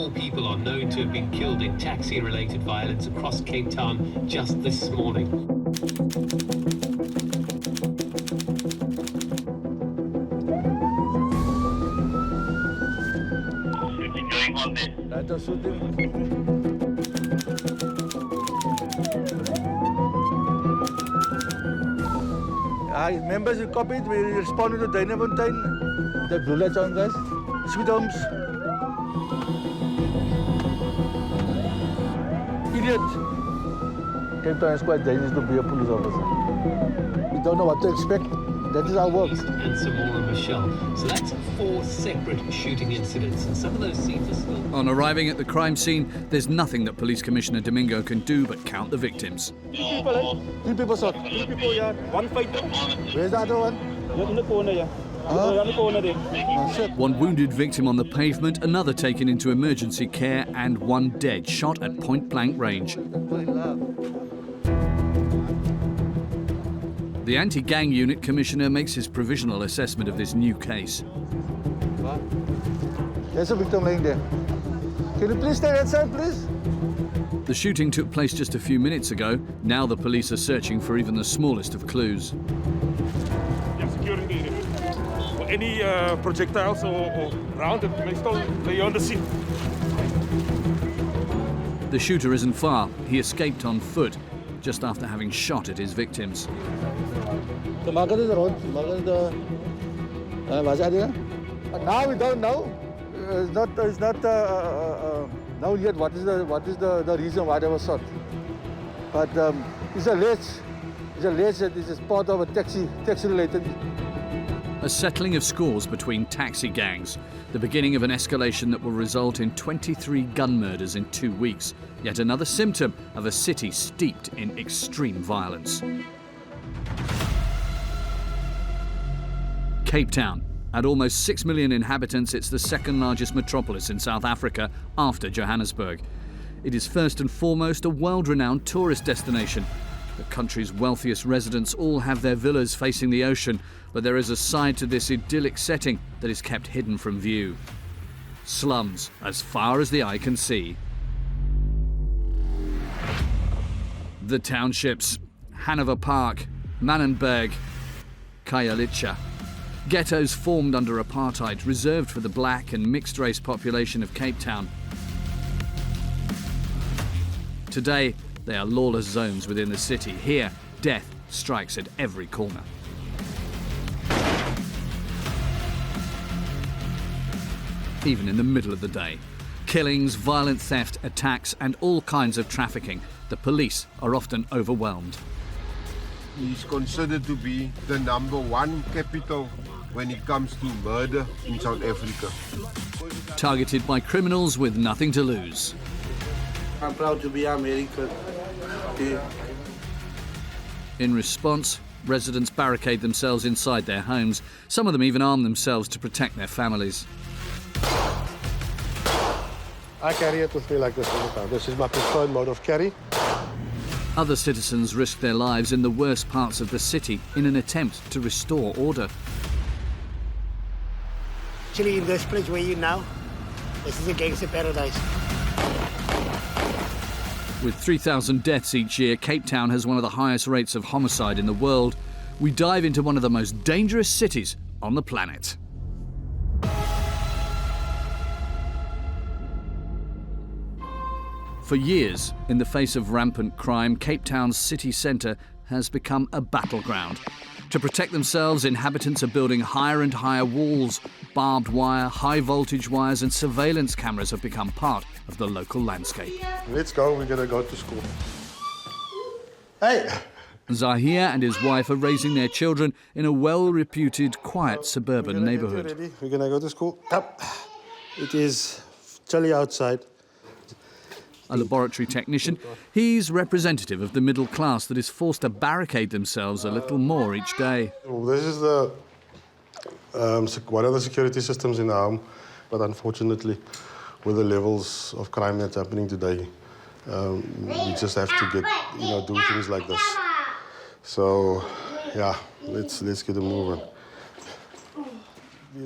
Four people are known to have been killed in taxi-related violence across Cape Town just this morning. Shooting going on there. That was shooting. Members, you copied. We responded to Dynamontine. The blue lights on, guys. Sweet homes. Idiot. Cape Town is quite dangerous to be a police officer. We don't know what to expect. That is our work. And Samora Michelle. So that's 4 separate shooting incidents, and some of those scenes are still... On arriving at the crime scene, there's nothing that Police Commissioner Domingo can do but count the victims. 3 people, eh? 3 people shot. 3 people, yeah. One fighter. Where's the other one? In the corner, yeah. In the corner there. Oh, shit. One wounded victim on the pavement, another taken into emergency care, and one dead, shot at point-blank range. The anti-gang unit commissioner makes his provisional assessment of this new case. There's a victim laying there. Can you please stay outside, please? The shooting took place just a few minutes ago. Now the police are searching for even the smallest of clues. Yeah, securing the area. Any projectiles or round that may still lay on the scene. The shooter isn't far. He escaped on foot just after having shot at his victims. The market is around. Now we don't know. It's not known yet what is the reason why they were shot. But it's alleged that this is part of a taxi-related. A settling of scores between taxi gangs, the beginning of an escalation that will result in 23 gun murders in 2 weeks, yet another symptom of a city steeped in extreme violence. Cape Town. At almost 6 million inhabitants, it's the second largest metropolis in South Africa after Johannesburg. It is first and foremost a world-renowned tourist destination. The country's wealthiest residents all have their villas facing the ocean, but there is a side to this idyllic setting that is kept hidden from view. Slums as far as the eye can see. The townships, Hanover Park, Manenberg, Khayelitsha. Ghettos formed under apartheid, reserved for the black and mixed-race population of Cape Town. Today, they are lawless zones within the city. Here, death strikes at every corner. Even in the middle of the day. Killings, violent theft, attacks, and all kinds of trafficking. The police are often overwhelmed. He's considered to be the #1 capital when it comes to murder in South Africa. Targeted by criminals with nothing to lose. I'm proud to be American. In response, residents barricade themselves inside their homes. Some of them even arm themselves to protect their families. I carry it with me like this all the time. This is my preferred mode of carry. Other citizens risk their lives in the worst parts of the city in an attempt to restore order. Actually, in this place where you're now, this is a gangster paradise. With 3,000 deaths each year, Cape Town has one of the highest rates of homicide in the world. We dive into one of the most dangerous cities on the planet. For years, in the face of rampant crime, Cape Town's city centre has become a battleground. To protect themselves, inhabitants are building higher and higher walls. Barbed wire, high-voltage wires and surveillance cameras have become part of the local landscape. Let's go, we're going to go to school. Hey! Zahir and his wife are raising their children in a well-reputed, quiet suburban neighbourhood. We're going to go to school. Up. It is chilly outside. A laboratory technician, he's representative of the middle class that is forced to barricade themselves a little more each day. This is the one of the security systems in the home, but unfortunately, with the levels of crime that's happening today, we just have to get, do things like this. So, yeah, let's get a move on.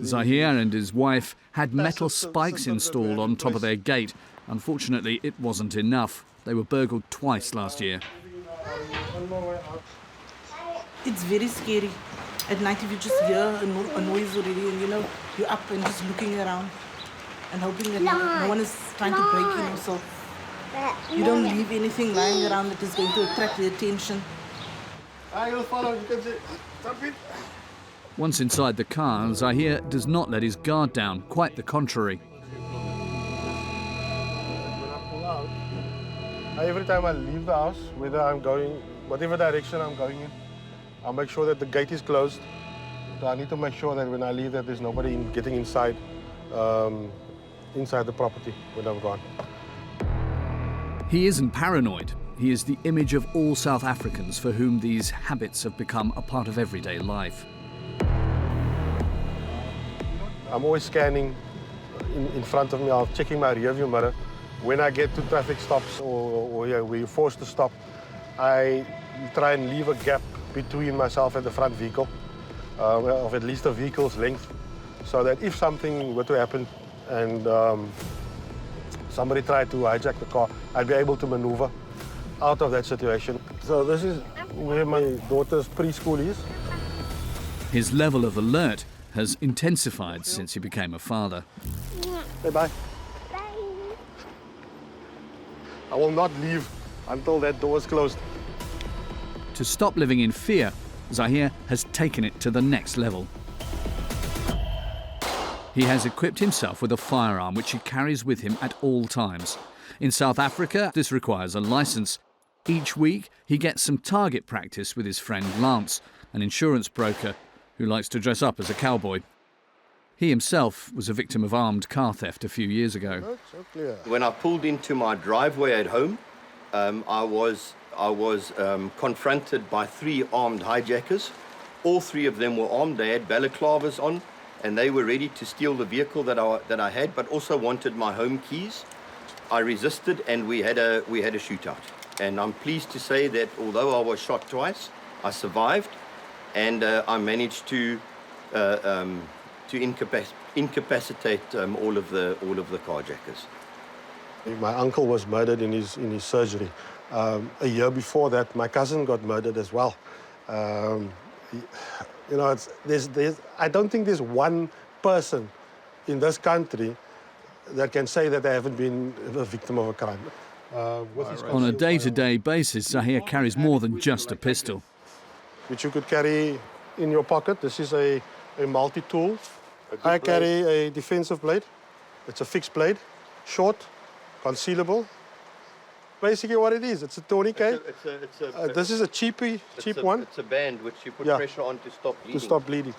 Zahir and his wife had metal spikes installed on top of their gate. Unfortunately, it wasn't enough. They were burgled twice last year. It's very scary. At night, if you just hear a noise already, and you're up and just looking around and hoping that no one is trying to break in, so you don't leave anything lying around that is going to attract the attention. I will follow, you can say, jump in. Once inside the car, Zahir does not let his guard down, quite the contrary. Every time I leave the house, whether I'm going, whatever direction I'm going in, I'll make sure that the gate is closed. So I need to make sure that when I leave that there's nobody getting inside the property when I'm gone. He isn't paranoid. He is the image of all South Africans for whom these habits have become a part of everyday life. I'm always scanning in front of me. I'm checking my rearview mirror. When I get to traffic stops or we're forced to stop, I try and leave a gap between myself and the front vehicle, of at least a vehicle's length, so that if something were to happen and somebody tried to hijack the car, I'd be able to maneuver out of that situation. So this is where my daughter's preschool is. His level of alert has intensified since he became a father. Say bye. I will not leave until that door is closed. To stop living in fear, Zahir has taken it to the next level. He has equipped himself with a firearm which he carries with him at all times. In South Africa, this requires a license. Each week, he gets some target practice with his friend Lance, an insurance broker who likes to dress up as a cowboy. He himself was a victim of armed car theft a few years ago. When I pulled into my driveway at home, I was confronted by 3 armed hijackers. All 3 of them were armed. They had balaclavas on, and they were ready to steal the vehicle that I had, but also wanted my home keys. I resisted, and we had a shootout. And I'm pleased to say that although I was shot twice, I survived, and I managed to incapacitate all of the carjackers. My uncle was murdered in his surgery. A year before that, my cousin got murdered as well. I don't think there's one person in this country that can say that they haven't been a victim of a crime. On a day-to-day basis, Zahir carries more than just a pistol. Which you could carry in your pocket. This is a multi-tool. I carry a defensive blade. It's a fixed blade, short, concealable. Basically what it is, it's a tourniquet. This is a cheap one. It's a band which you put pressure on to stop bleeding. To stop bleeding.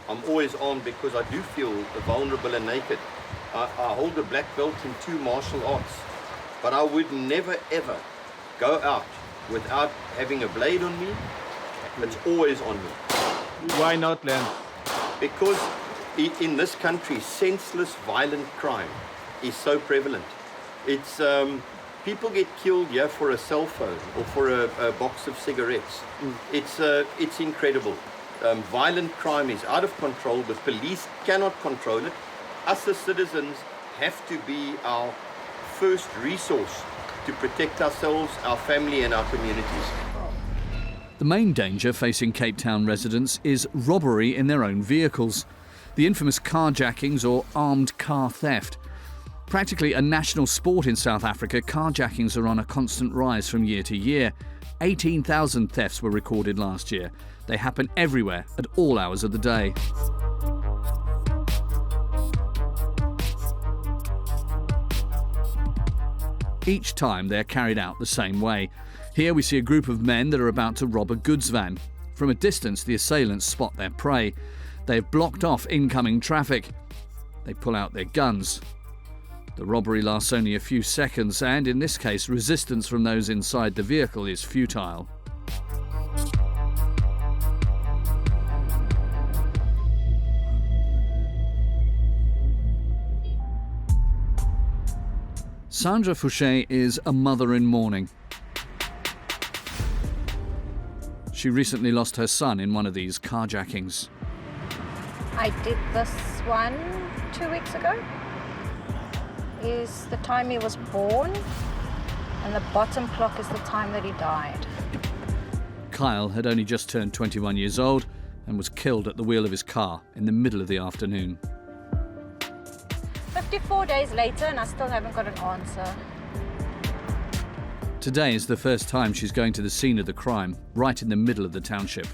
I'm always armed because I do feel vulnerable and naked. I hold a black belt in 2 martial arts, but I would never ever go out without having a blade on me. It's always on me. Why not, Len? Because in this country, senseless, violent crime is so prevalent. It's people get killed here for a cell phone or for a box of cigarettes. It's incredible. Violent crime is out of control. The police cannot control it. Us as citizens have to be our first resource to protect ourselves, our family and our communities. The main danger facing Cape Town residents is robbery in their own vehicles. The infamous carjackings or armed car theft. Practically a national sport in South Africa, carjackings are on a constant rise from year to year. 18,000 thefts were recorded last year. They happen everywhere at all hours of the day. Each time they're carried out the same way. Here we see a group of men that are about to rob a goods van. From a distance, the assailants spot their prey. They've blocked off incoming traffic. They pull out their guns. The robbery lasts only a few seconds, and in this case, resistance from those inside the vehicle is futile. Sandra Fouché is a mother in mourning. She recently lost her son in one of these carjackings. I did this one 2 weeks ago. Is the time he was born, and the bottom clock is the time that he died. Kyle had only just turned 21 years old and was killed at the wheel of his car in the middle of the afternoon. 54 days later, and I still haven't got an answer. Today is the first time she's going to the scene of the crime, right in the middle of the township.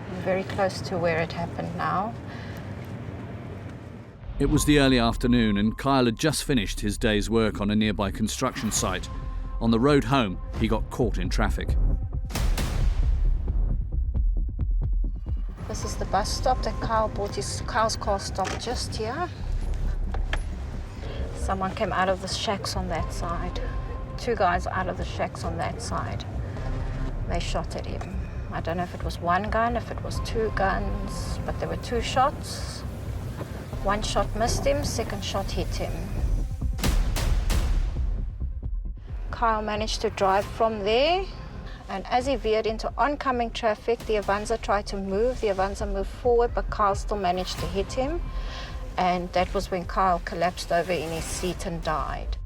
I'm very close to where it happened now. It was the early afternoon and Kyle had just finished his day's work on a nearby construction site. On the road home, he got caught in traffic. This is the bus stop that Kyle bought Kyle's car stopped just here. Someone came out of the shacks on that side. 2 guys out of the shacks on that side. They shot at him. I don't know if it was 1 gun, if it was 2 guns, but there were 2 shots. 1 shot missed him, 2nd shot hit him. Kyle managed to drive from there, and as he veered into oncoming traffic, the Avanza tried to move. The Avanza moved forward, but Kyle still managed to hit him. And that was when Kyle collapsed over in his seat and died.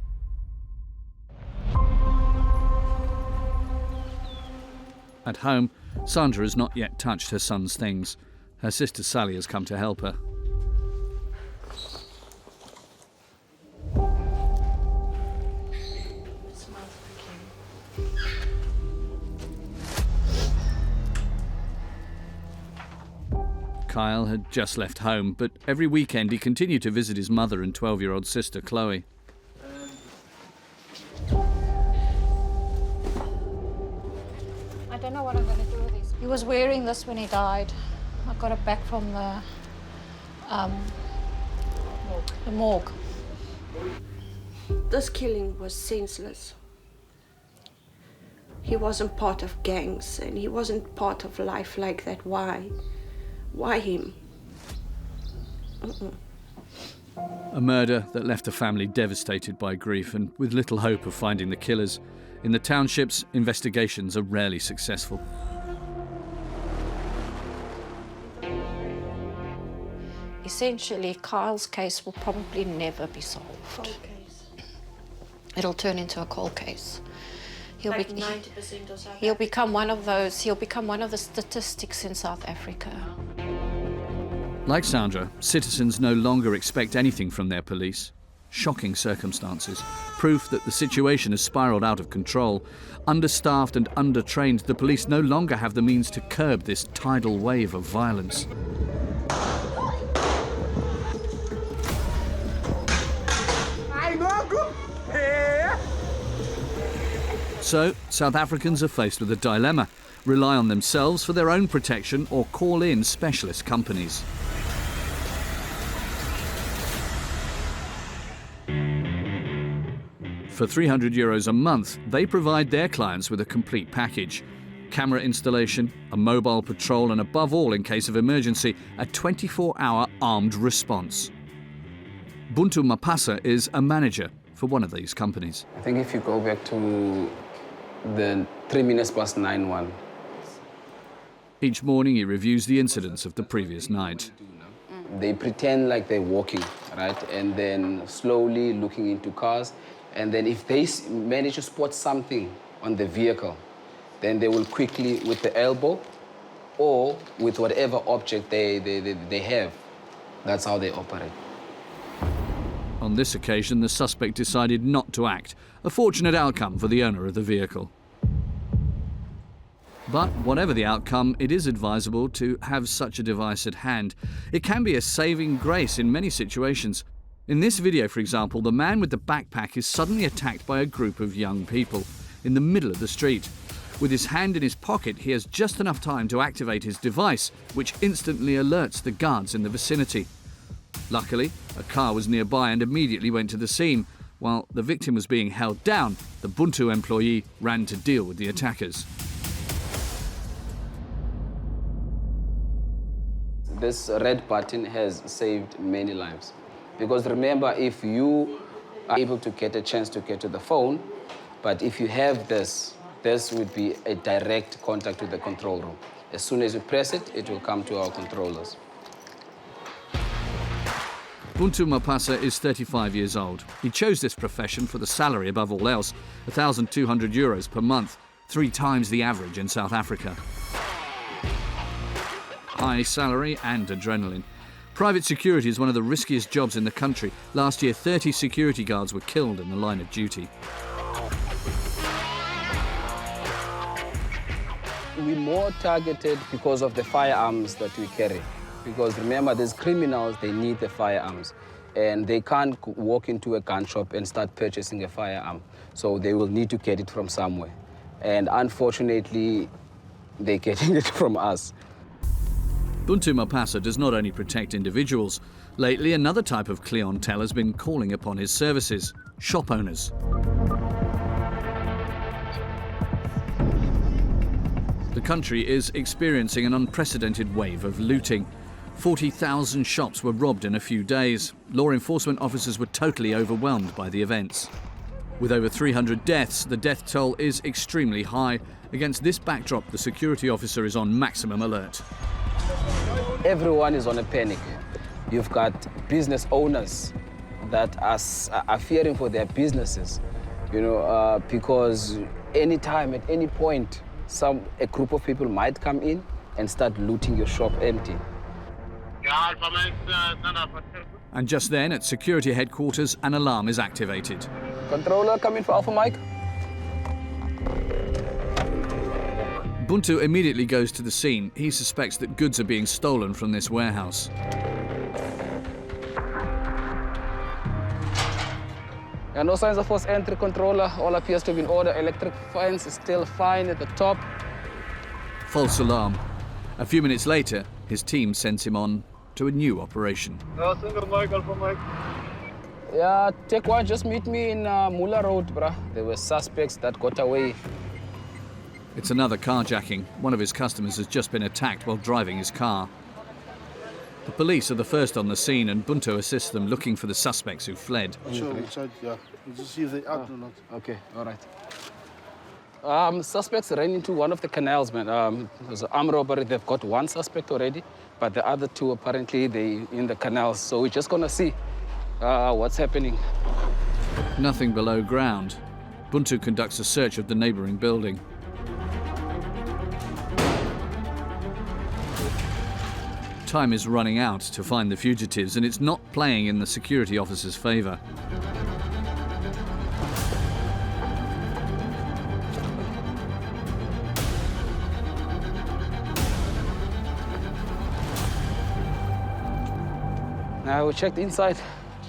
At home, Sandra has not yet touched her son's things. Her sister Sally has come to help her. Kyle had just left home, but every weekend he continued to visit his mother and 12-year-old sister, Chloe. I don't know what I'm going to do with this. He was wearing this when he died. I got it back from the morgue. This killing was senseless. He wasn't part of gangs and he wasn't part of life like that. Why? Why him? A murder that left a family devastated by grief and with little hope of finding the killers. In the townships, investigations are rarely successful. Essentially, Kyle's case will probably never be solved. It'll turn into a cold case. Like 90% or so. He'll become one of those. He'll become one of the statistics in South Africa. Like Sandra, citizens no longer expect anything from their police. Shocking circumstances, proof that the situation has spiralled out of control. Understaffed and undertrained, the police no longer have the means to curb this tidal wave of violence. So, South Africans are faced with a dilemma: rely on themselves for their own protection or call in specialist companies. For €300 a month, they provide their clients with a complete package. Camera installation, a mobile patrol, and above all, in case of emergency, a 24-hour armed response. Buntu Mapasa is a manager for one of these companies. I think if you go back to the 9:03. Each morning he reviews the incidents of the previous night. They pretend like they're walking, right? And then slowly looking into cars. And then if they manage to spot something on the vehicle, then they will quickly, with the elbow or with whatever object they have, that's how they operate. On this occasion, the suspect decided not to act, a fortunate outcome for the owner of the vehicle. But whatever the outcome, it is advisable to have such a device at hand. It can be a saving grace in many situations. In this video, for example, the man with the backpack is suddenly attacked by a group of young people in the middle of the street. With his hand in his pocket, he has just enough time to activate his device, which instantly alerts the guards in the vicinity. Luckily, a car was nearby and immediately went to the scene. While the victim was being held down, the Buntu employee ran to deal with the attackers. This red button has saved many lives. Because remember, if you are able to get a chance to get to the phone, but if you have this would be a direct contact with the control room. As soon as you press it, it will come to our controllers. Buntu Mapasa is 35 years old. He chose this profession for the salary above all else, €1,200 per month, 3 times the average in South Africa. High salary and adrenaline. Private security is one of the riskiest jobs in the country. Last year, 30 security guards were killed in the line of duty. We're more targeted because of the firearms that we carry. Because remember, these criminals, they need the firearms. And they can't walk into a gun shop and start purchasing a firearm. So they will need to get it from somewhere. And unfortunately, they're getting it from us. Buntu Mapasa does not only protect individuals. Lately, another type of clientele has been calling upon his services: shop owners. The country is experiencing an unprecedented wave of looting. 40,000 shops were robbed in a few days. Law enforcement officers were totally overwhelmed by the events. With over 300 deaths, the death toll is extremely high. Against this backdrop, the security officer is on maximum alert. Everyone is on a panic. You've got business owners that are fearing for their businesses, because anytime, at any point, a group of people might come in and start looting your shop empty. And just then, at security headquarters, an alarm is activated. Controller, come in for Alpha Mike. Buntu immediately goes to the scene. He suspects that goods are being stolen from this warehouse. And no signs of forced entry, controller. All appears to be in order. Electric fence is still fine at the top. False alarm. A few minutes later, his team sends him on to a new operation. Yeah, take one. Just meet me in Mula Road, bruh. There were suspects that got away. It's another carjacking. One of his customers has just been attacked while driving his car. The police are the first on the scene, and Buntu assists them looking for the suspects who fled. Sure, inside, yeah. We'll just see if they're out or not. Okay, all right. Suspects ran into one of the canals, man. It was an armed robbery. They've got one suspect already, but the other 2, apparently, they in the canals. So we're just gonna see what's happening. Nothing below ground. Buntu conducts a search of the neighbouring building. Time is running out to find the fugitives, and it's not playing in the security officer's favour. Now we checked inside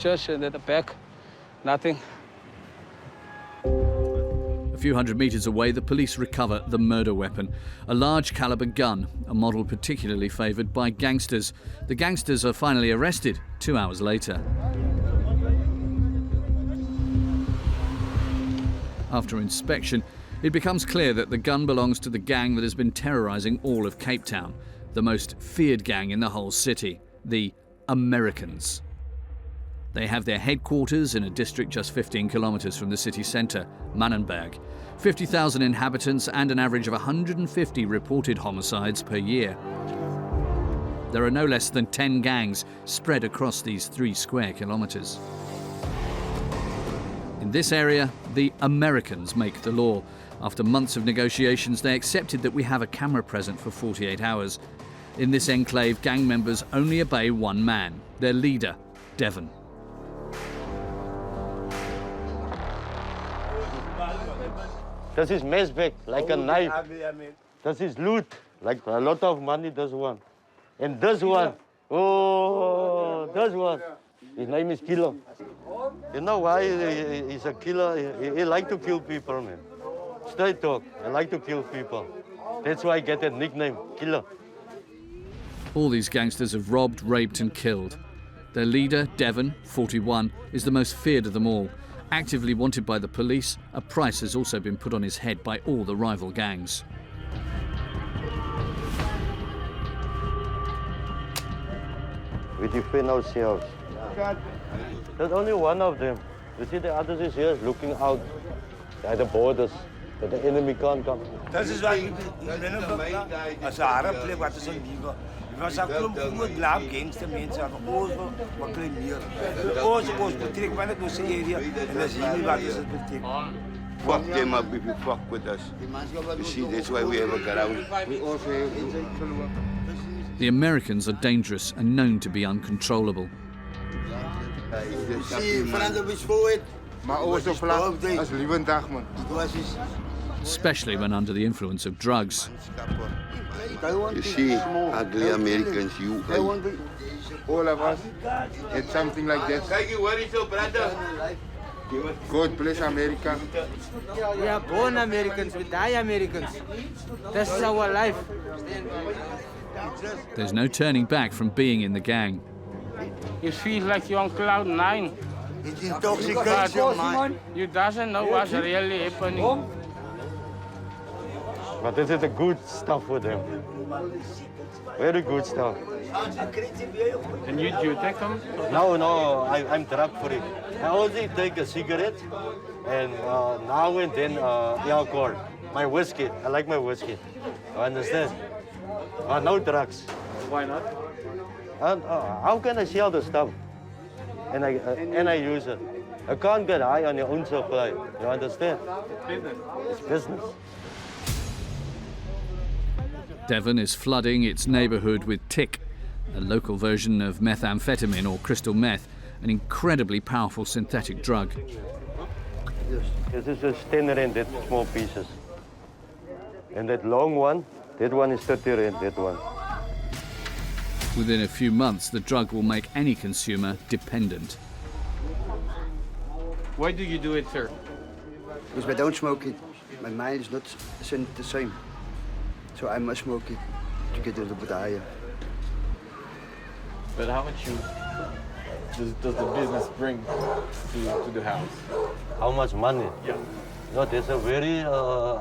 church and at the back, nothing. A few hundred metres away, the police recover the murder weapon, a large caliber gun, a model particularly favoured by gangsters. The gangsters are finally arrested 2 hours later. After inspection, it becomes clear that the gun belongs to the gang that has been terrorising all of Cape Town, the most feared gang in the whole city, the Americans. They have their headquarters in a district just 15 kilometres from the city centre, Manenberg. 50,000 inhabitants and an average of 150 reported homicides per year. There are no less than 10 gangs spread across these 3 square kilometres. In this area, the Americans make the law. After months of negotiations, they accepted that we have a camera present for 48 hours. In this enclave, gang members only obey one man, their leader, Devon. This is mess bag, like a knife. This is loot, like a lot of money, this one. And this one, oh, this one. His name is Killer. You know why he's a killer? He like to kill people, man. Straight talk, he like to kill people. That's why I get that nickname, Killer. All these gangsters have robbed, raped and killed. Their leader, Devon, 41, is the most feared of them all. Actively wanted by the police, a price has also been put on his head by all the rival gangs. We defend ourselves. There's only one of them. You see the others is here looking out at the borders. that the enemy can't come. This is why Manenberg as a harde plek wat is illegal. We was a klomp groot laap gangster mense wat ons wat kry meer. Ons betrek maar net ons area en as jy nie wat is dit beteken. Fuck them up if you fuck with us. You see, that's why we ever got out. We also have The Americans are dangerous and known to be uncontrollable. See, verander is forward. Maar also vlak as liewendag man. Especially when under the influence of drugs. You see, ugly Americans, you. All of us had something like that. What is your brother? God bless America. We are born Americans, we die Americans. That's our life. There's no turning back from being in the gang. You feel like you're on cloud 9. It's intoxication, man. You doesn't know what's really happening. But this is the good stuff for them. Very good stuff. And you take them? No, I'm drug free. I only take a cigarette and now and then alcohol. My whiskey, I like my whiskey. You understand? No drugs. Why not? How can I sell the stuff? And I use it. I can't get high on your own supply. You understand? Business. It's business. Devon is flooding its neighbourhood with tick, a local version of methamphetamine or crystal meth, an incredibly powerful synthetic drug. This is just 10 rand, that small pieces. And that long one, that one is 30 rand, that one. Within a few months, the drug will make any consumer dependent. Why do you do it, sir? Because I don't smoke it. My mind is not the same. So I must smoke it to get a little bit higher. But how much does the business bring to the house? How much money? Yeah. No, that's a very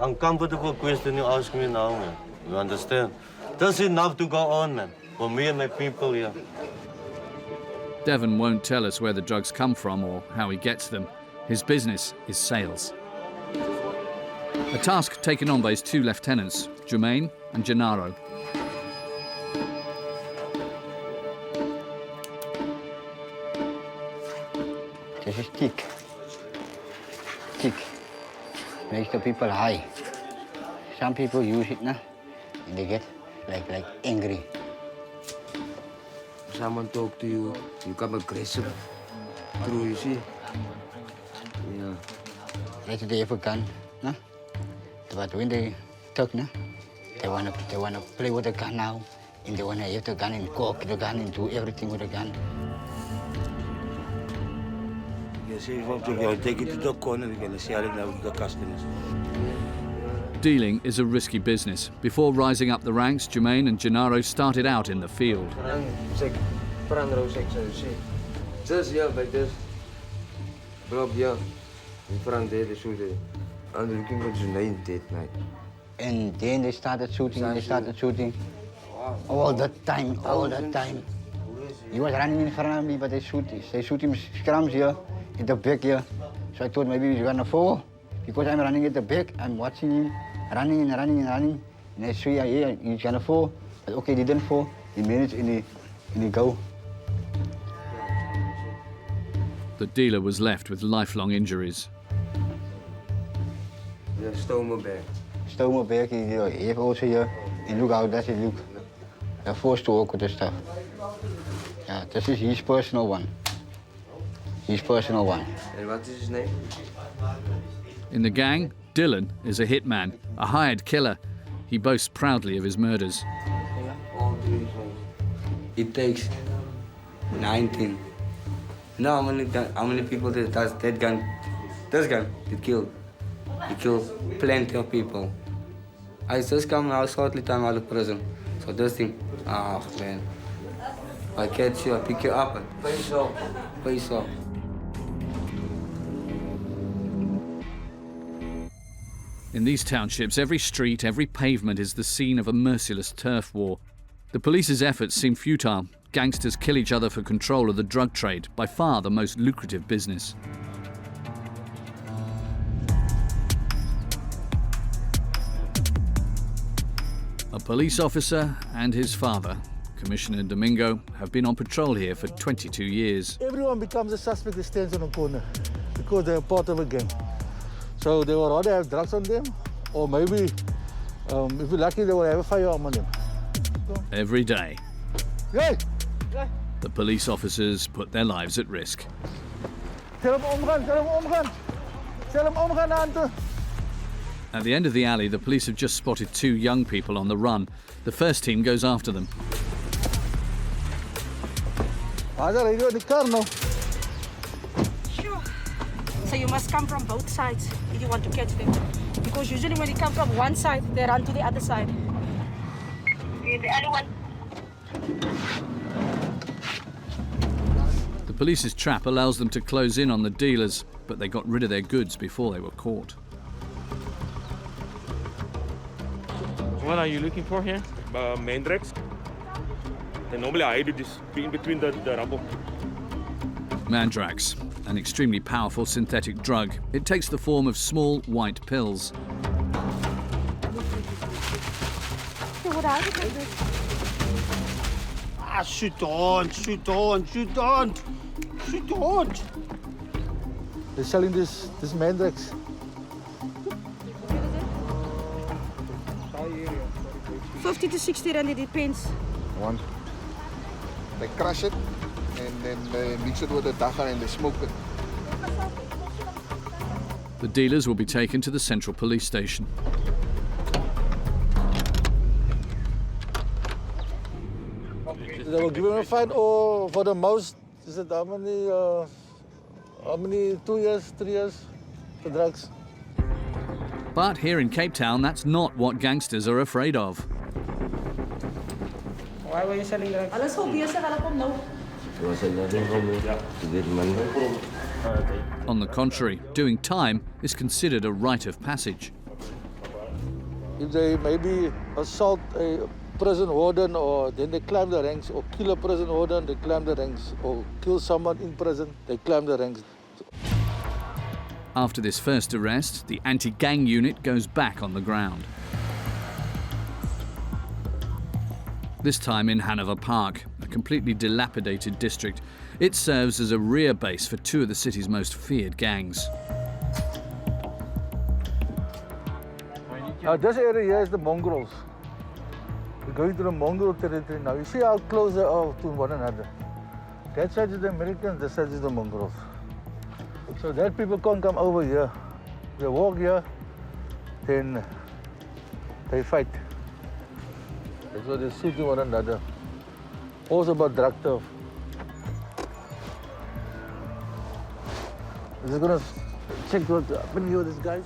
uncomfortable question you ask me now, man. You understand? That's enough to go on, man. For me and my people here. Devon won't tell us where the drugs come from or how he gets them. His business is sales. A task taken on by his two lieutenants, Jermaine and Gennaro. This is tick. Tick. Makes the people high. Some people use it now and they get like angry. Someone talk to you, you become aggressive. True, you see? Yeah. Later they have a gun, no? But when they talk, no? They wanna play with the gun now, and they wanna have the gun and cock the gun and do everything with the gun. You say you take it to the corner, we're gonna sell it now to the customers. Dealing is a risky business. Before rising up the ranks, Jermaine and Gennaro started out in the field. Just here, like this. Blob here. In front there, they shoot it. I'm looking for Jermaine that night. And then they started shooting, All the time. He was running in front of me, but they shoot him scrums here, in the back here. So I thought maybe he's gonna fall. Because I'm running at the back, I'm watching him, running. And I see, yeah, he's gonna fall. But okay, he didn't fall. He managed and he go. The dealer was left with lifelong injuries. Yeah, stole my bag. Stole my bag, he have also here. And look how does it look. They're forced to work with the stuff. Yeah, this is his personal one. And what is his name? In the gang, Dylan is a hitman, a hired killer. He boasts proudly of his murders. It takes 19. No, how many people does that gun? This gun, it killed. It killed plenty of people. I just come out shortly time out of prison. So this thing, man. I catch you, I pick you up, face off. In these townships, every street, every pavement is the scene of a merciless turf war. The police's efforts seem futile. Gangsters kill each other for control of the drug trade, by far the most lucrative business. A police officer and his father, Commissioner Domingo, have been on patrol here for 22 years. Everyone becomes a suspect that stands on a corner because they're part of a gang. So they will rather have drugs on them, or maybe, if you're lucky, they will have a firearm on them. Every day, Hey! the police officers put their lives at risk. Tell them omgaan, tell them omgaan. Tell them omgaan na hand toe. At the end of the alley, the police have just spotted two young people on the run. The first team goes after them. Are you in the car now? Sure. So you must come from both sides if you want to catch them. Because usually when you come from one side, they run to the other side. The other one. The police's trap allows them to close in on the dealers, but they got rid of their goods before they were caught. What are you looking for here? Manenbergs. They normally hide it just in between the rubble. Mandrax, an extremely powerful synthetic drug. It takes the form of small white pills. Ah, shoot on, shoot on, shoot on, shoot on. They're selling this Mandrax. 50 to 60 rand, it depends. One. They crush it and then they mix it with the dacha and they smoke it. The dealers will be taken to the central police station. They will give them a fine, or for the most, is it how many, 2 years, 3 years for drugs? But here in Cape Town, that's not what gangsters are afraid of. Why were you selling drugs? Alles goed bezig, hulle kom nou. It was another home to get money. On the contrary, doing time is considered a rite of passage. If they maybe assault a prison warden, or then they climb the ranks, or kill a prison warden, they climb the ranks, or kill someone in prison, they climb the ranks. After this first arrest, the anti-gang unit goes back on the ground. This time in Hanover Park, a completely dilapidated district. It serves as a rear base for two of the city's most feared gangs. This area here is the mongrels. We're going to the mongrel territory now. You see how close they are to one another. That side is the Americans, this side is the mongrels. So that people can't come over here. They walk here, then they fight. That's why they're shooting one another. Also about drug turf. Is it gonna check what's happening here with these guys?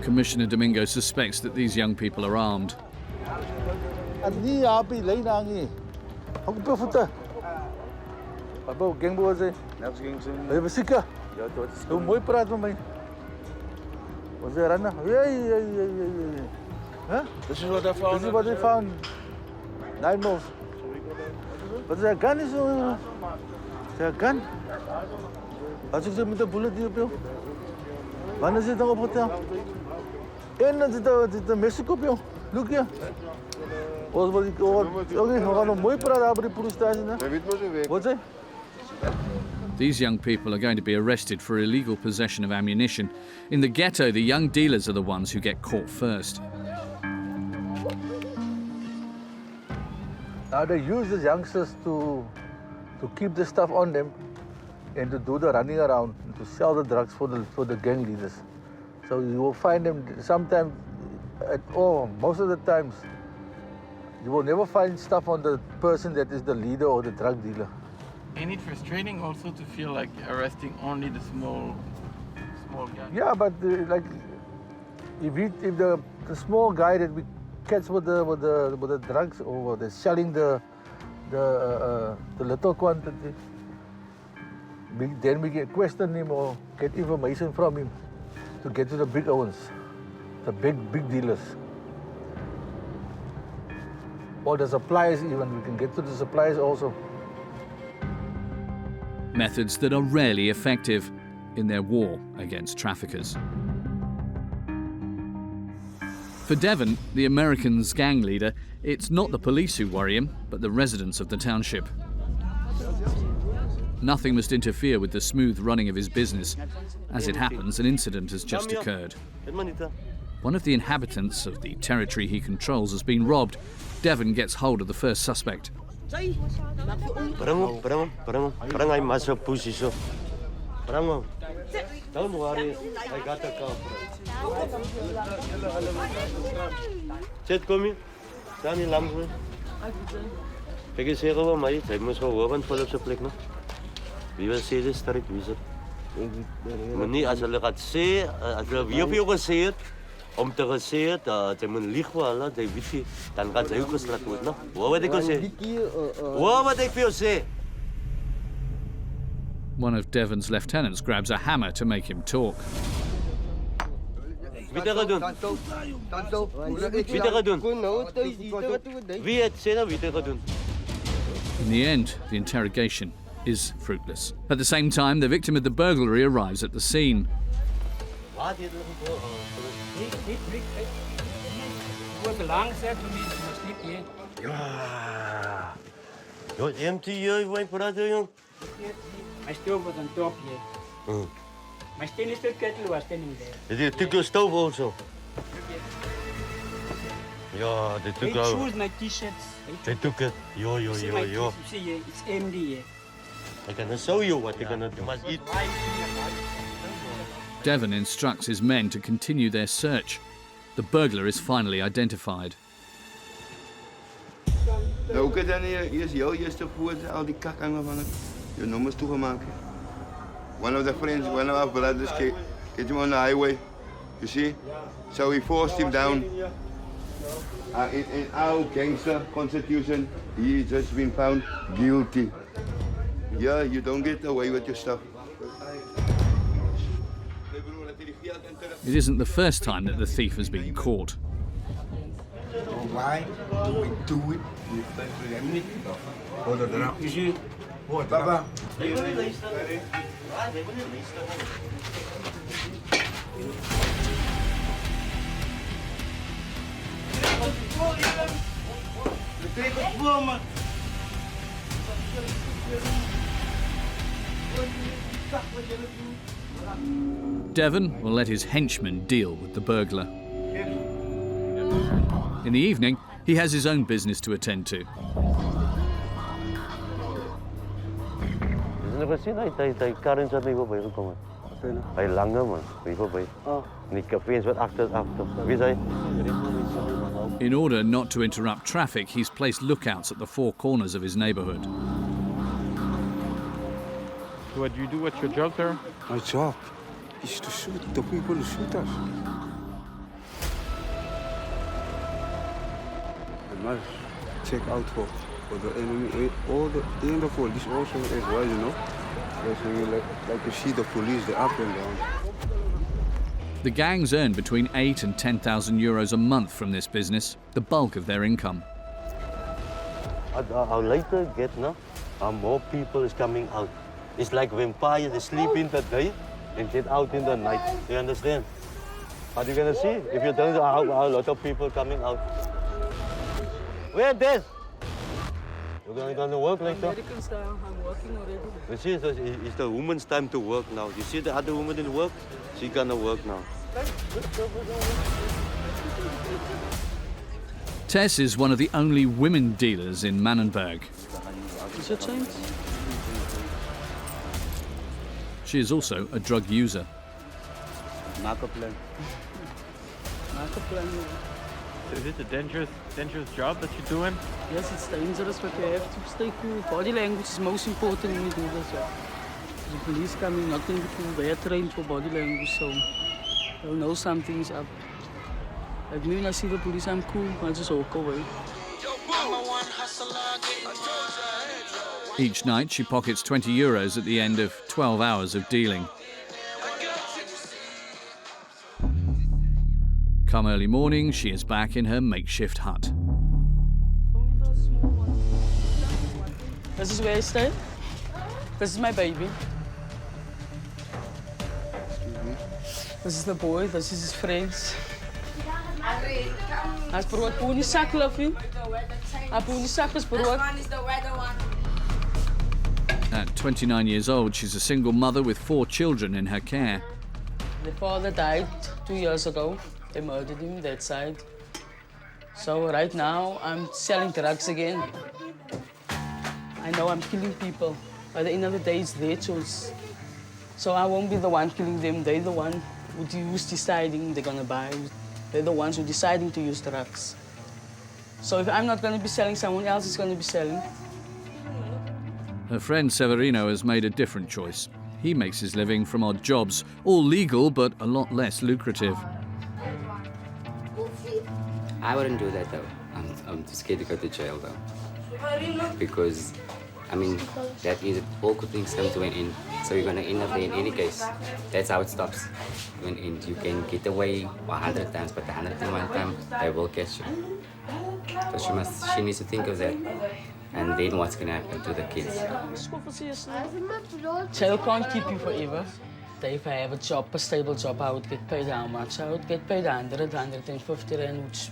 Commissioner Domingo suspects that these young people are armed. Ni happy lane hangi. Ako pa futa. Abo gang boys eh. Naps gangs in. Hey, besika. Ja, tot. Hoe mooi praat met my. Was there runner? Yeah. Huh? This is what I found. This is what they found. 9 mils. But their gun is their gun. As ik zeg met de bullet die op jou. Wanneer zit er op hotel? En dan zit de Mexico op jou. Look hier. Oké, we gaan nog mooi praten over die politie. Wat zeg? These young people are going to be arrested for illegal possession of ammunition. In the ghetto, the young dealers are the ones who get caught first. Now they use these youngsters to keep the stuff on them and to do the running around, and to sell the drugs for the gang leaders. So you will find them sometimes, most of the times, you will never find stuff on the person that is the leader or the drug dealer. Ain't it frustrating also to feel like arresting only the small guy? Yeah, but like if the small guy that we catch with the drugs, or they're selling the little quantity, then we can question him or get information from him to get to the big ones, the big dealers. Or the suppliers even, we can get to the suppliers also. Methods that are rarely effective in their war against traffickers. For For Devon, the American's gang leader, it's not the police who worry him, but the residents of the township. Nothing must interfere with the smooth running of his business. As it happens, an incident has just occurred. One of the inhabitants of the territory he controls has been robbed. Devon gets hold of the first suspect. Bring I must push you. Bring Don't worry, I got the car. Zet, kom je? Staan die lamp mee? Kijk eens hier over mij. Hij moest gewoon horen voor op zijn plek, no? Wie wil zeggen, is sterk, wie is het? Maar niet, als je gaat zeggen, als je wie op je gezegd, om te zeggen dat je moet liegen, dat weet je, dan gaat hij ook geslacht worden, no? Hoor wat ik wil zeggen? Hoor wat ik wil zeggen? One of Devon's lieutenants grabs a hammer to make him talk. Wie dat doen? Wie dat doen? Wie het zeggen, wie dat doen? In the end, the interrogation is fruitless. At the same time, the victim of the burglary arrives at the scene. Ja, empty hier, wij praten, jong. My stove was on top here. My stainless steel kettle was standing there. They took your stove also? Yeah, they took my our... shoes, my t-shirts. They took it. Yo. See, it's empty here. I can show you what they're gonna do. You must eat. Devon instructs his men to continue their search. The burglar is finally identified. Nou, kijk dan hier is jouw eerste voet, al die kakkangen van het. Je nummer is toegemaakt. One of the friends, one of our brothers, get him on the highway. You see? So we forced him down. In our gangster constitution, he's just been found guilty. Yeah, you don't get away with your stuff. It isn't the first time that the thief has been caught. Why do we do it? Hold it up. Baba. Devon will let his henchmen deal with the burglar. In the evening, he has his own business to attend to. Never seen I current that we were going. I langer man, we were by. Nick cafes but after. In order not to interrupt traffic, he's placed lookouts at the four corners of his neighborhood. What do you do? What's your job, sir? My job is to shoot the people who shoot us. I must check out for the enemy, all the police also as well, you know. Because like you see the police, they're up and down. The gangs earn between 8,000 and 10,000 euros a month from this business, the bulk of their income. I'll later get more people is coming out. It's like vampires, they sleep in the day and get out in the night. You understand? What are you gonna see? If you don't know how a lot of people coming out. Where this? You're gonna work later? American style, I'm working already. You see, it's the woman's time to work now. You see the other woman didn't work? She's gonna work now. Tess is one of the only women dealers in Manenberg. Is it change? She is also a drug user. Marketplan. Is it a dangerous job that you're doing? Yes, it's dangerous, but you have to stay cool. Body language is most important when you do this job. The police coming, nothing cool. They are trained for body language, so they'll know something's up. Like me, when I see the police, I'm cool. I just walk away. Each night, she pockets 20 euros at the end of 12 hours of dealing. Come early morning, she is back in her makeshift hut. This is where I stay. This is my baby. This is the boy, this is his friends. As brood, puni sak, lovey. A puni sak is brood. At 29 years old, she's a single mother with 4 children in her care. The father died 2 years ago. They murdered him that side. So right now, I'm selling drugs again. I know I'm killing people. By the end of the day, it's their choice. So I won't be the one killing them. They're the one who's deciding they're gonna buy. They're the ones who are deciding to use drugs. So if I'm not gonna be selling, someone else is gonna be selling. Her friend Severino has made a different choice. He makes his living from odd jobs, all legal but a lot less lucrative. I wouldn't do that though. I'm too scared to go to jail though. Because, I mean, that means that all good things come to an end. So you're gonna end up there in any case. That's how it stops. When you can get away 100 times, but the 101 time, they will catch you. So she needs to think of that. And then what's gonna happen to the kids? Jail can't keep you forever. If I have a job, a stable job, I would get paid how much? I would get paid 100, 150 rand,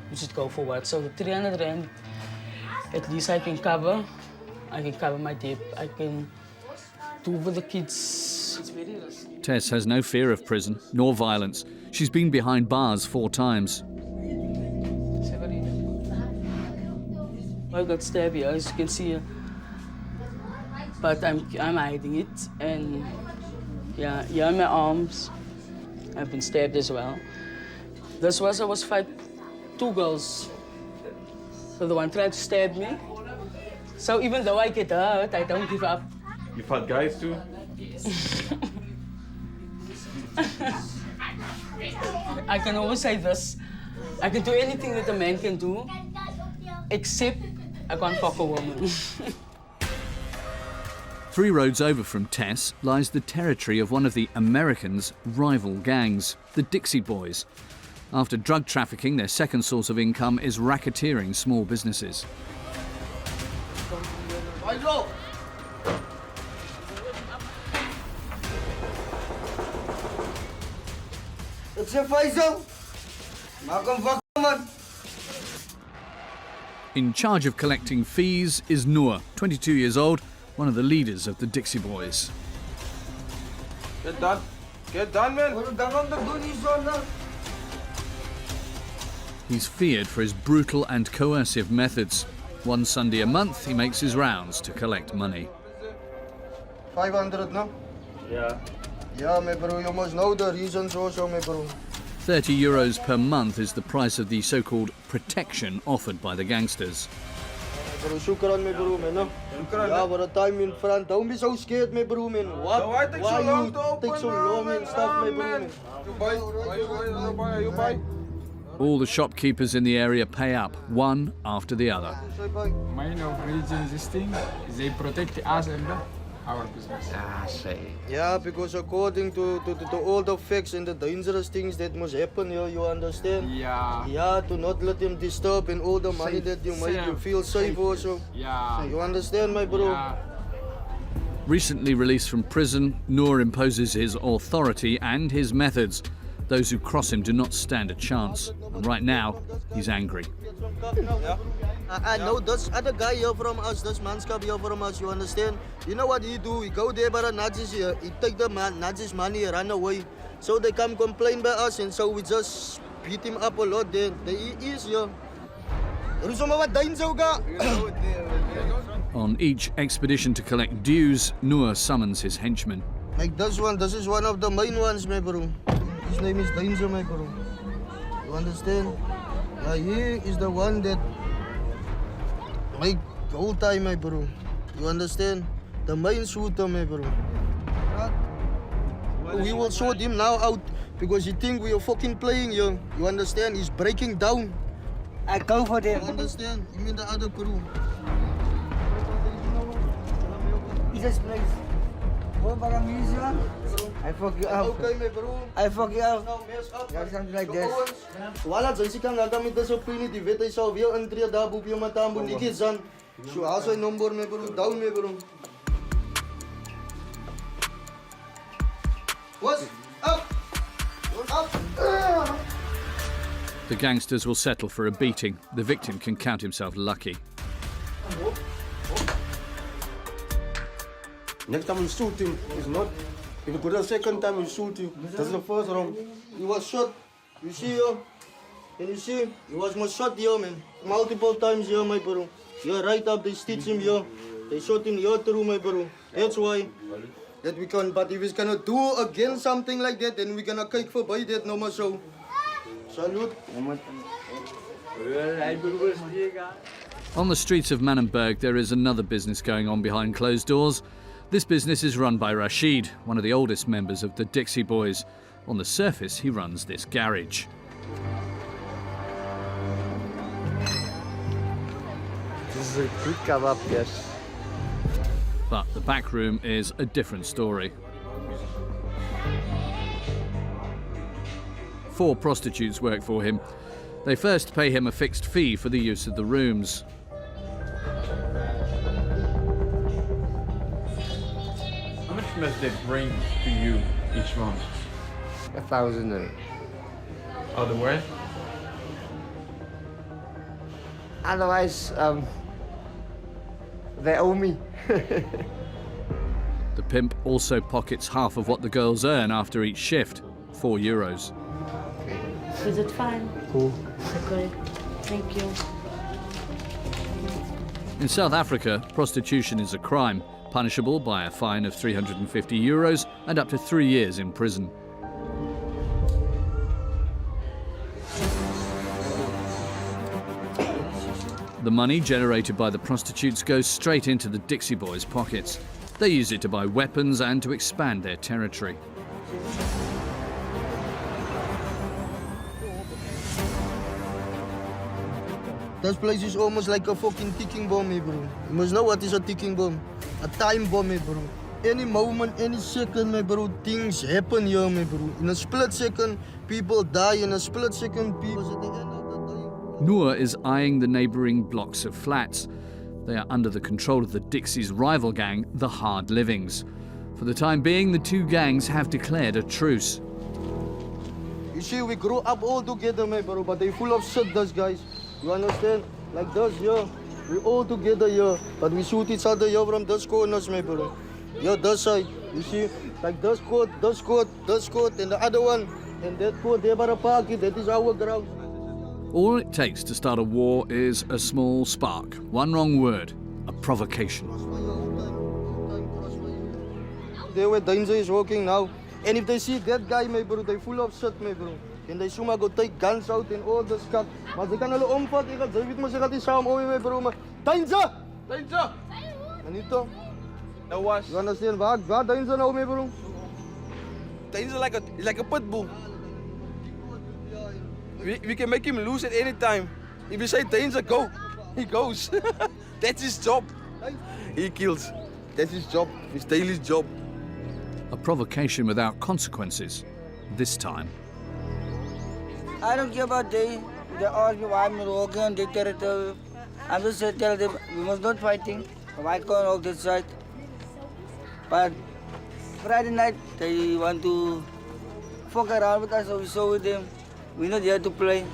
which would go for what? So the 300 rand, at least I can cover my debt. I can do for the kids. It's very risky. Tess has no fear of prison, nor violence. She's been behind bars 4 times. I got stabbed here, as you can see. But I'm hiding it, and yeah, here are my arms. I've been stabbed as well. I was fighting 2 girls. So the one tried to stab me. So even though I get hurt, I don't give up. You fought guys too? I can always say this. I can do anything that a man can do, except I can't fuck a woman. 3 roads over from Tess lies the territory of one of the Americans' rival gangs, the Dixie Boys. After drug trafficking, their second source of income is racketeering small businesses. It's a Faisal. In charge of collecting fees is Noor, 22 years old, one of the leaders of the Dixie Boys. Get done. Get done, man. He's feared for his brutal and coercive methods. One Sunday a month, he makes his rounds to collect money. 500 now? Yeah. Yeah, my bro, you must know the reasons also, my bro. 30 euros per month is the price of the so-called protection offered by the gangsters. Bro, shukran, my bro, man. No? Yeah, for the time in front. Don't be so scared, my bro, man. What? Why take so long to open? Take so long and stuff, my bro, man. You buy? All the shopkeepers in the area pay up, one after the other. Main of reason this thing is they protect us and our business. Yeah, because according to all the facts and the dangerous things that must happen here, you understand? Yeah. Yeah, to not let them disturb and all the money that you make, you feel safe also. Yeah. You understand, my bro? Yeah. Recently released from prison, Noor imposes his authority and his methods. Those who cross him do not stand a chance. And right now, he's angry. I know this other guy here from us, this manskap here from us, you understand? You know what he do? He go there by the Nazis here, he take the Nazis money and run away. So they come complain by us and so we just beat him up a lot there. He is here. On each expedition to collect dues, Noor summons his henchmen. Like this one, this is one of the main ones, my bro. His name is Danger, my bro. You understand? Yeah, he is the one that make the whole time, my bro. You understand? The main shooter, my bro. We will sort him now out because he think we are fucking playing here. You understand? He's breaking down. I go for them. You understand? You mean the other crew. Jesus, please. I fuck you up. Okay, my bro. I fuck you up. Now, mess up. Yeah, something like this. Wala dyan si kang nagamit na sa pini, di vetay sa via entry da bu pio matambo ni kizan. So also number me bro, down me bro. What's up? What's up? The gangsters will settle for a beating. The victim can count himself lucky. Next time we shoot him, it's not. If you go the second time we shoot him, that's the first round. He was shot. You see here? Can you see? He was more shot here, man. Multiple times here, my bro. Here, right up, they stitch him here. They shot him here through, my bro. That's why. That we can, but if he's gonna do again something like that, then we're gonna kick for by that no more so. Salute. On the streets of Manenberg, there is another business going on behind closed doors. This business is run by Rashid, one of the oldest members of the Dixie Boys. On the surface, he runs this garage. This is a good kebab, yes. But the back room is a different story. 4 prostitutes work for him. They first pay him a fixed fee for the use of the rooms. How much must they bring to you each month? 1,000. Otherwise? Otherwise, they owe me. The pimp also pockets half of what the girls earn after each shift, €4. Is it fine? Cool. Okay. Thank you. In South Africa, prostitution is a crime, punishable by a fine of €350 and up to 3 years in prison. The money generated by the prostitutes goes straight into the Dixie Boys' pockets. They use it to buy weapons and to expand their territory. This place is almost like a fucking ticking bomb, bro. You must know what is a ticking bomb. A time bomb, bro. Any moment, any second, my bro, things happen here, my bro. In a split second, people die. In a split second, people... At the end of the day... Noor is eyeing the neighbouring blocks of flats. They are under the control of the Dixie's rival gang, the Hard Livings. For the time being, the two gangs have declared a truce. You see, we grew up all together, my bro, but they full of shit, those guys. You understand? Like this here, we all together here, but we shoot each other here from this corners, my bro. Here, this side, you see? Like this court, and the other one, and that court there by the park, that is our ground. All it takes to start a war is a small spark. One wrong word, a provocation. There where danger is walking now. And if they see that guy, my bro, they full of shit, my bro. And they soon go take guns out and all this stuff. Maar ze kan hulle omvat, ek het weet maar sy gaan die saam oor my bro, maar danger! Danger! Anito. That was. You understand waar danger nou, my bro? Danger like a pit bull. We can make him lose at any time. If you say danger, go. He goes. That's his job. He kills. That's his job. His daily job. A provocation without consequences, this time. I don't care about they ask me why I'm not walking on their territory. I'm just telling them we must not fighting. Why can't walk this side? But Friday night they want to fuck around with us, so we saw with them. We're not here to play.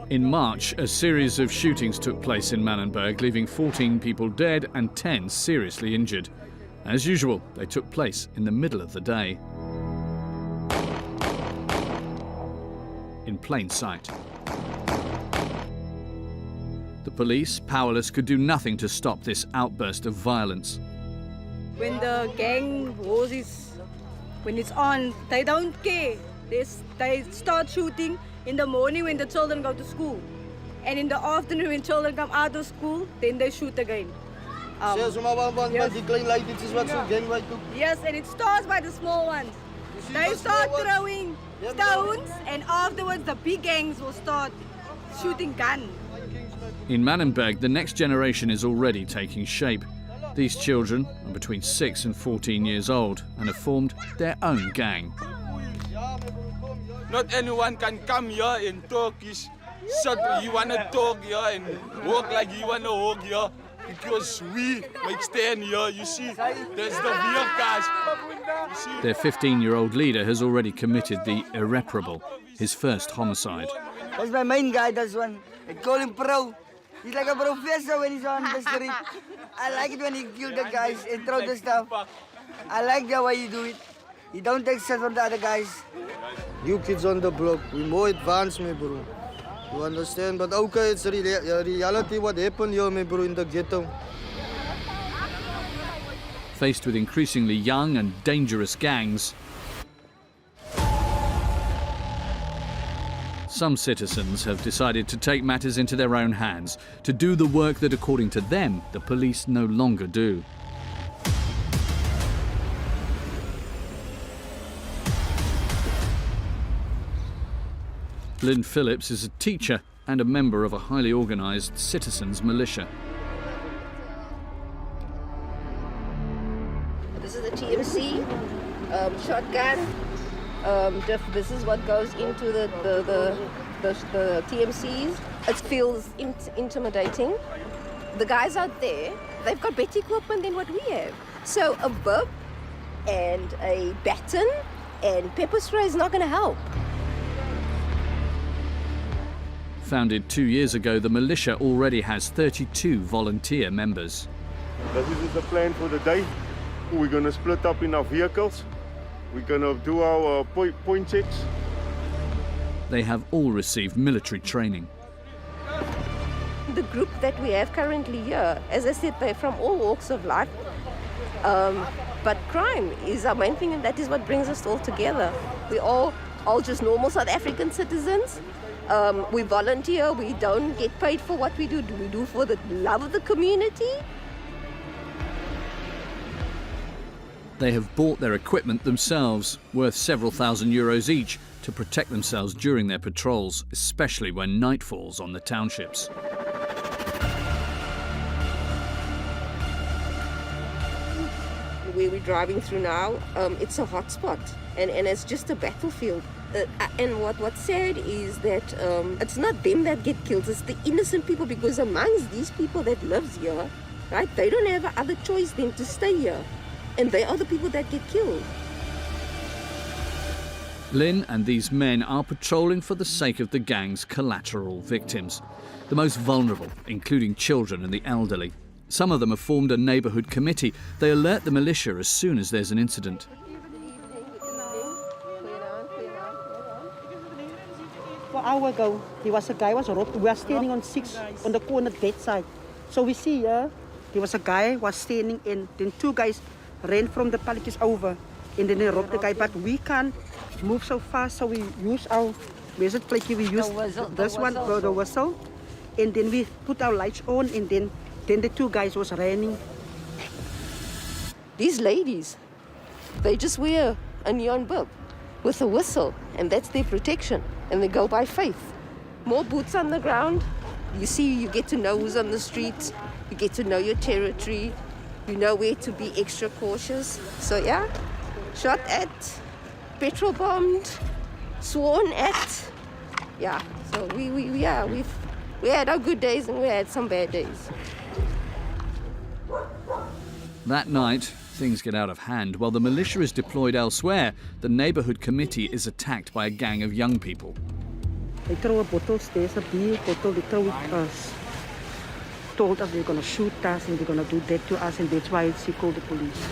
In March, a series of shootings took place in Manenberg, leaving 14 people dead and 10 seriously injured. As usual, they took place in the middle of the day. In plain sight. The police, powerless, could do nothing to stop this outburst of violence. When the gang wars when it's on, they don't care. They start shooting in the morning when the children go to school. And in the afternoon when children come out of school, then they shoot again. Yes. Yes, and it starts by the small ones. They start throwing stones, and afterwards the big gangs will start shooting guns. In Manenberg, the next generation is already taking shape. These children are between 6 and 14 years old and have formed their own gang. Not anyone can come here and talk his shit. You want to talk here and walk like you want to walk here. because we stand here, you see, there's the vehicles. You see? Their 15-year-old leader has already committed the irreparable, his first homicide. That's my main guy, that's one. I call him pro. He's like a professor when he's on the street. I like it when he kills the guys and throw the stuff. I like the way you do it. You don't take shit from the other guys. You kids on the block, we more advanced, me bro. You understand? But okay, it's a reality what happened here, me bro, in the ghetto. Faced with increasingly young and dangerous gangs, some citizens have decided to take matters into their own hands, to do the work that, according to them, the police no longer do. Lynn Phillips is a teacher and a member of a highly organised citizens' militia. This is the TMC, shotgun. This is what goes into the TMCs. It feels intimidating. The guys out there, they've got better equipment than what we have. So a whip and a baton and pepper spray is not going to help. Founded 2 years ago, the militia already has 32 volunteer members. This is the plan for the day. We're going to split up in our vehicles. We're going to do our point checks. They have all received military training. The group that we have currently here, as I said, they're from all walks of life. But crime is our main thing, and that is what brings us all together. We're all just normal South African citizens. We volunteer, we don't get paid for what we do. We do for the love of the community. They have bought their equipment themselves, worth several thousand euros each, to protect themselves during their patrols, especially when night falls on the townships. Where we're driving through now, it's a hot spot, and it's just a battlefield. And what's sad is that it's not them that get killed, it's the innocent people, because amongst these people that lives here, right, they don't have other choice than to stay here. And they are the people that get killed. Lynn and these men are patrolling for the sake of the gang's collateral victims, the most vulnerable, including children and the elderly. Some of them have formed a neighbourhood committee. They alert the militia as soon as there's an incident. An hour ago, there was a guy was robbed. We are standing on 6 on the corner that side. So we see here, there was a guy was standing in, then two guys ran from the palletjes over, and then they robbed the guy. But we can't move so fast, so we use our, where's it, like we use this one, the whistle, and then we put our lights on, and then the two guys was running. These ladies, they just wear a neon bulb with a whistle, and that's their protection, and they go by faith. More boots on the ground. You see, you get to know who's on the streets, you get to know your territory, you know where to be extra cautious. So yeah, shot at, petrol bombed, sworn at. Yeah, so we had our good days and we had some bad days. That night, things get out of hand. While the militia is deployed elsewhere, the neighbourhood committee is attacked by a gang of young people. They throw a bottle, there's a beer bottle, they throw it at us. Told us they're going to shoot us and they're going to do that to us, and that's why she called the police.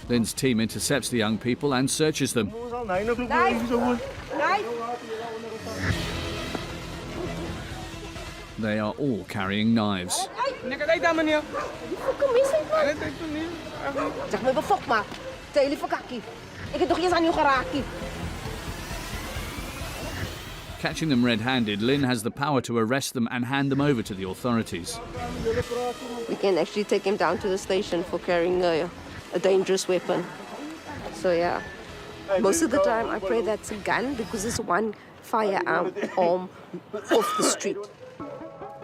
Lynn's team intercepts the young people and searches them. They are all carrying knives. Catching them red-handed, Lynn has the power to arrest them and hand them over to the authorities. We can actually take him down to the station for carrying a dangerous weapon. So yeah, most of the time I pray that's a gun, because it's one firearm off the street.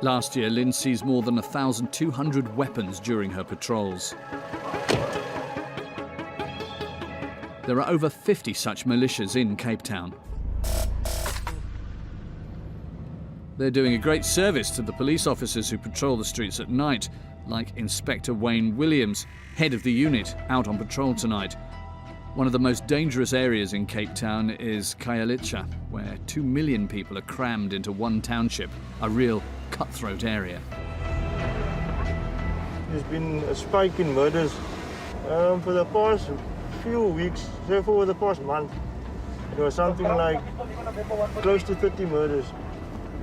Last year, Lynn seized more than 1,200 weapons during her patrols. There are over 50 such militias in Cape Town. They're doing a great service to the police officers who patrol the streets at night, like Inspector Wayne Williams, head of the unit, out on patrol tonight. One of the most dangerous areas in Cape Town is Khayelitsha, where 2 million people are crammed into one township, a real cutthroat area. There's been a spike in murders for the past few weeks, so for the past month. It was something like close to 30 murders.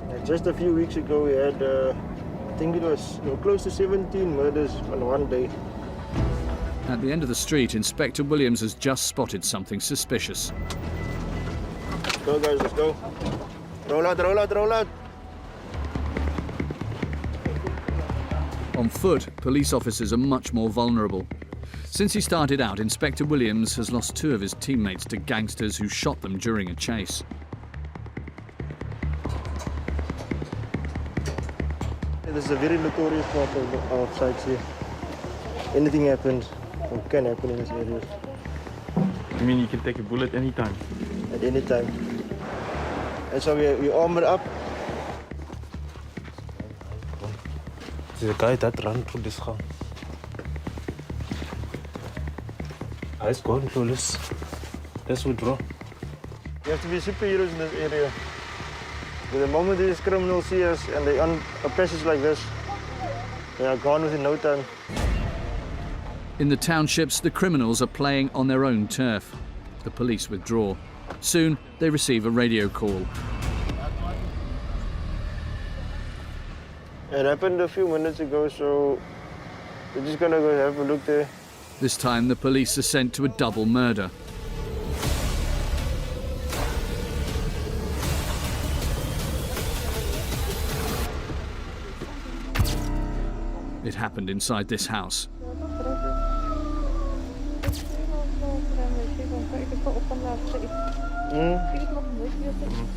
And just a few weeks ago we had, I think it was close to 17 murders on one day. At the end of the street, Inspector Williams has just spotted something suspicious. Let's go guys, let's go. Roll out, roll out, roll out. On foot, police officers are much more vulnerable. Since he started out, Inspector Williams has lost 2 of his teammates to gangsters who shot them during a chase. This is a very notorious part of sites here. Anything happens, or can happen in this area. You mean you can take a bullet anytime? At any time. And so we armor up. There's a guy that ran through this gang. Let's go and let's withdraw. You have to be superheroes in this area. The moment these criminals see us and they on a passage like this, they are gone within no time. In the townships, the criminals are playing on their own turf. The police withdraw. Soon, they receive a radio call. It happened a few minutes ago, so we're just gonna go have a look there. This time, the police are sent to a double murder. It happened inside this house.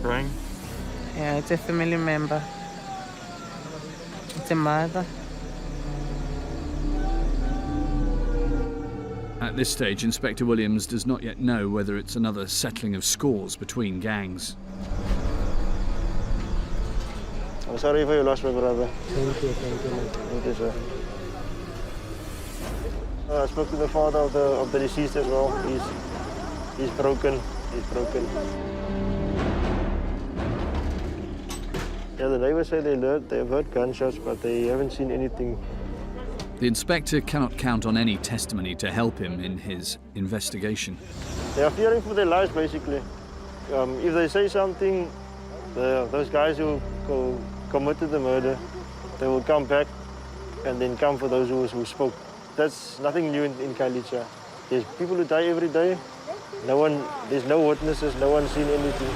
Crying? Yeah, it's a family member. It's a mother. At this stage, Inspector Williams does not yet know whether it's another settling of scores between gangs. I'm sorry for your loss, my brother. Thank you, man. Thank you, sir. I spoke to the father of the deceased as well. He's broken. He's broken. Yeah, the neighbors say they've heard gunshots, but they haven't seen anything. The inspector cannot count on any testimony to help him in his investigation. They are fearing for their lives, basically. If they say something, those guys who committed the murder, they will come back and then come for those who spoke. That's nothing new in Khayelitsha. There's people who die every day. There's no witnesses, no one's seen anything.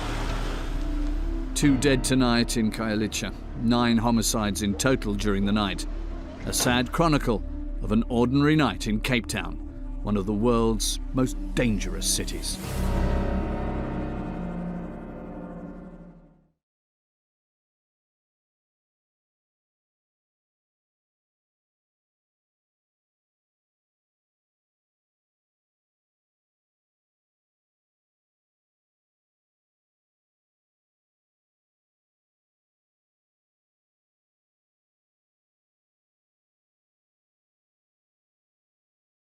2 dead tonight in Khayelitsha, 9 homicides in total during the night. A sad chronicle of an ordinary night in Cape Town, one of the world's most dangerous cities.